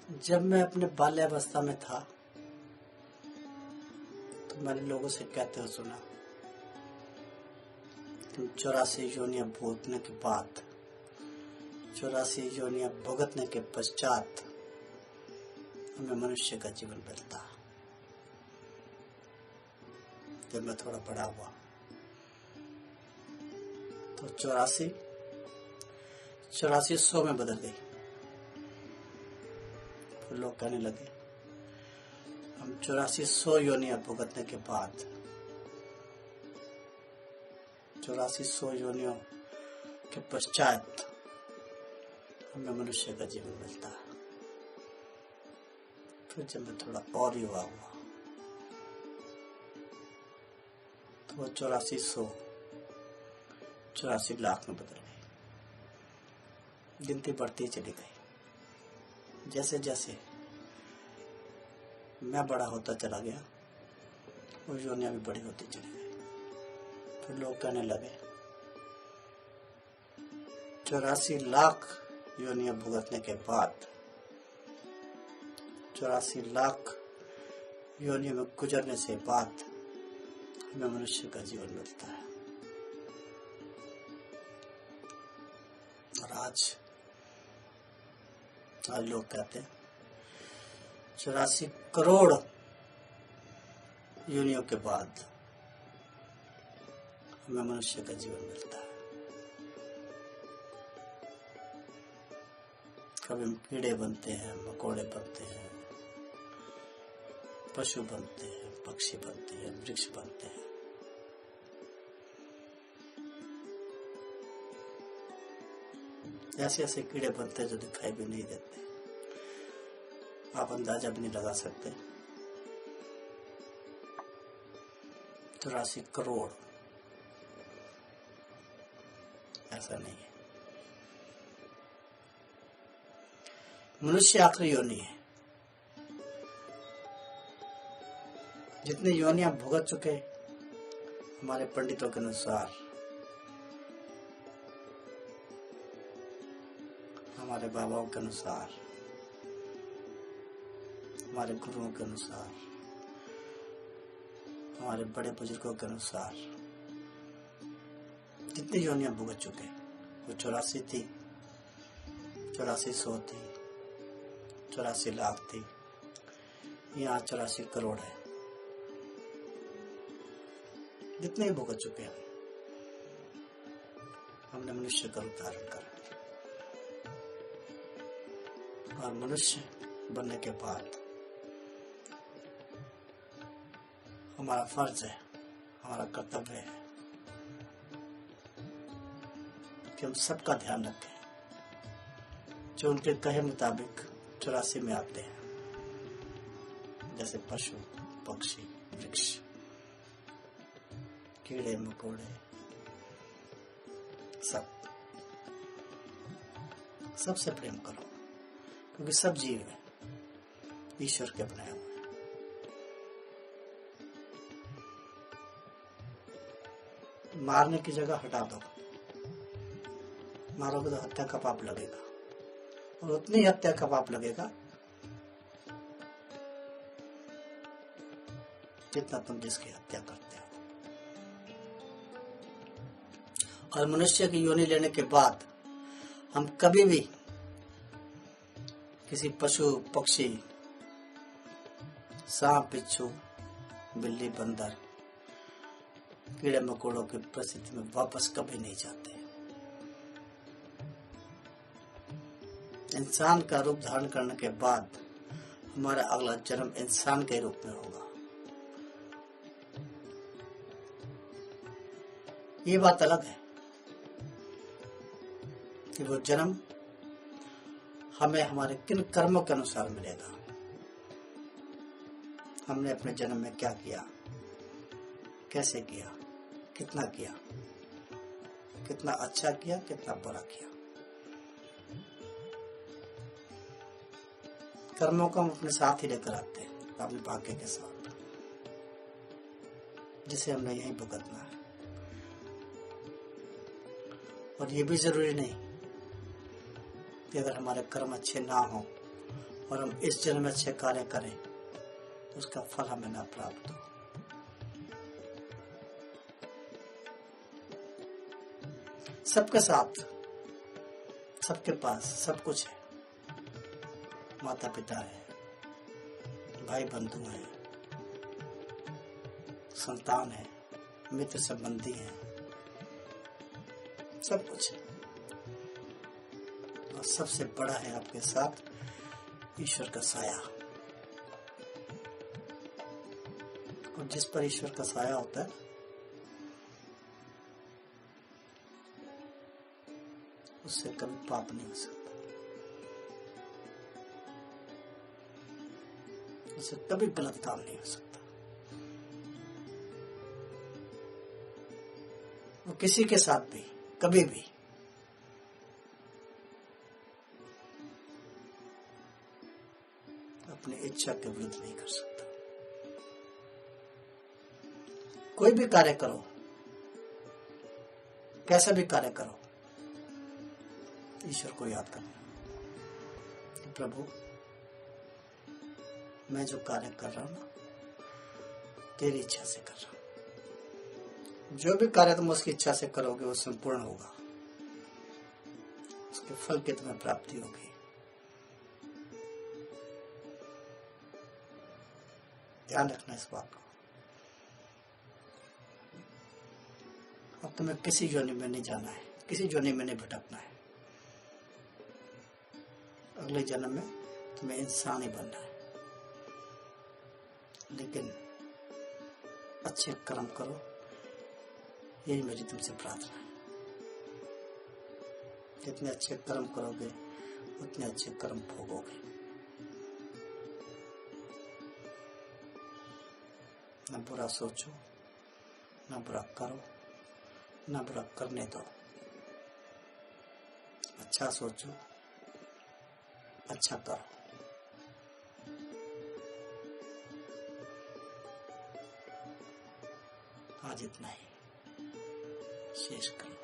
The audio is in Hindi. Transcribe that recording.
जब मैं अपने बाल्यावस्था में था तो मैंने लोगों से कहते हुए सुना, तुम 84 योनियां भोगने के बाद, 84 योनियां भुगतने के पश्चात हमें मनुष्य का जीवन मिलता। जब मैं थोड़ा बड़ा हुआ तो 84 100 में बदल गई। फिर लोग कहने लगे हम 84 योनियां भुगतने के बाद, 84 योनियों के पश्चात हमें मनुष्य का जीवन मिलता है। फिर जब मैं थोड़ा और युवा हुआ तो वो 84 लाख में बदल गई। गिनती बढ़ती चली गई। जैसे जैसे मैं बड़ा होता चला गया वो योनियां भी बड़ी होती चली गई। फिर लोग कहने लगे 84 लाख योनियां भुगतने के बाद, 84 लाख योनियों में गुजरने से बाद हमें मनुष्य का जीवन मिलता है। और आज लोग कहते हैं 84 करोड़ योनियों के बाद हमें मनुष्य का जीवन मिलता है। कभी हम कीड़े बनते हैं, मकोड़े बनते हैं, पशु बनते हैं, पक्षी बनते हैं, वृक्ष बनते हैं। ऐसे ऐसे कीड़े बनते हैं जो दिखाई भी नहीं देते, आप अंदाजा भी नहीं लगा सकते। 84 करोड़, ऐसा नहीं है। मनुष्य आखिरी योनि है। जितने योनियां भुगत चुके हमारे पंडितों के अनुसार, हमारे बाबाओं के अनुसार, हमारे गुरुओं के अनुसार, हमारे बड़े बुजुर्गों के अनुसार, जितनी योनियां भुगत चुके वो 84 थी, 8400 थी, 84 लाख थी, यहाँ 84 करोड़ है। जितने ही भुगत चुके हैं हमने मनुष्य का रूप धारण कर, और मनुष्य बनने के बाद हमारा फर्ज है, हमारा कर्तव्य है कि हम सबका ध्यान रखें जो उनके कहे मुताबिक 84 में आते हैं, जैसे पशु, पक्षी, वृक्ष, कीड़े मकोड़े, सबसे प्रेम करो, क्योंकि सब जीव है ईश्वर के बनाए हुए। मारने की जगह हटा दो, मारोगे तो हत्या का पाप लगेगा, और उतनी हत्या का पाप लगेगा जितना तुम जिसकी हत्या करते हो। और मनुष्य की योनि लेने के बाद हम कभी भी किसी पशु, पक्षी, सांप, बिच्छू, बिल्ली, बंदर, कीड़े मकोड़ों की परिस्थिति में वापस कभी नहीं जाते। इंसान का रूप धारण करने के बाद हमारा अगला जन्म इंसान के रूप में होगा। ये बात अलग है कि वो जन्म हमें हमारे किन कर्मों के अनुसार मिलेगा। हमने अपने जन्म में क्या किया, कैसे किया, कितना किया, कितना अच्छा किया, कितना बुरा किया। कर्मों को हम अपने साथ ही लेकर आते हैं, अपने भाग्य के साथ, जिसे हमने यहीं भुगतना है। और ये भी जरूरी नहीं कि अगर हमारे कर्म अच्छे ना हो और हम इस जन्म में अच्छे कार्य करें तो उसका फल हमें ना प्राप्त हो। सबके साथ, सबके पास सब कुछ है। माता पिता है, भाई बंधु है, संतान है, मित्र संबंधी है, सब कुछ है। और सबसे बड़ा है आपके साथ ईश्वर का साया। और जिस पर ईश्वर का साया होता है उससे कभी पाप नहीं हो सकता, उससे कभी गलत काम नहीं हो सकता। वो किसी के साथ भी कभी भी अपनी इच्छा के विरुद्ध नहीं कर सकता। कोई भी कार्य करो, कैसा भी कार्य करो, ईश्वर को याद करना। प्रभु, मैं जो कार्य कर रहा हूं ना, तेरी इच्छा से कर रहा हूं। जो भी कार्य तुम उसकी इच्छा से करोगे वो संपूर्ण होगा, उसके फल की तुम्हें प्राप्ति होगी। ध्यान रखना इस बात को। अब तुम्हें किसी योनि में नहीं जाना है, किसी योनि में नहीं भटकना है। अगले जन्म में तुम्हें इंसान ही बनना है, लेकिन अच्छे कर्म करो, यही मेरी तुमसे प्रार्थना है। जितने अच्छे कर्म करोगे उतने अच्छे कर्म भोगोगे। न बुरा सोचो, न बुरा करो, न बुरा करने दो। अच्छा सोचो, अच्छा करो। आज इतना ही, शेष करो।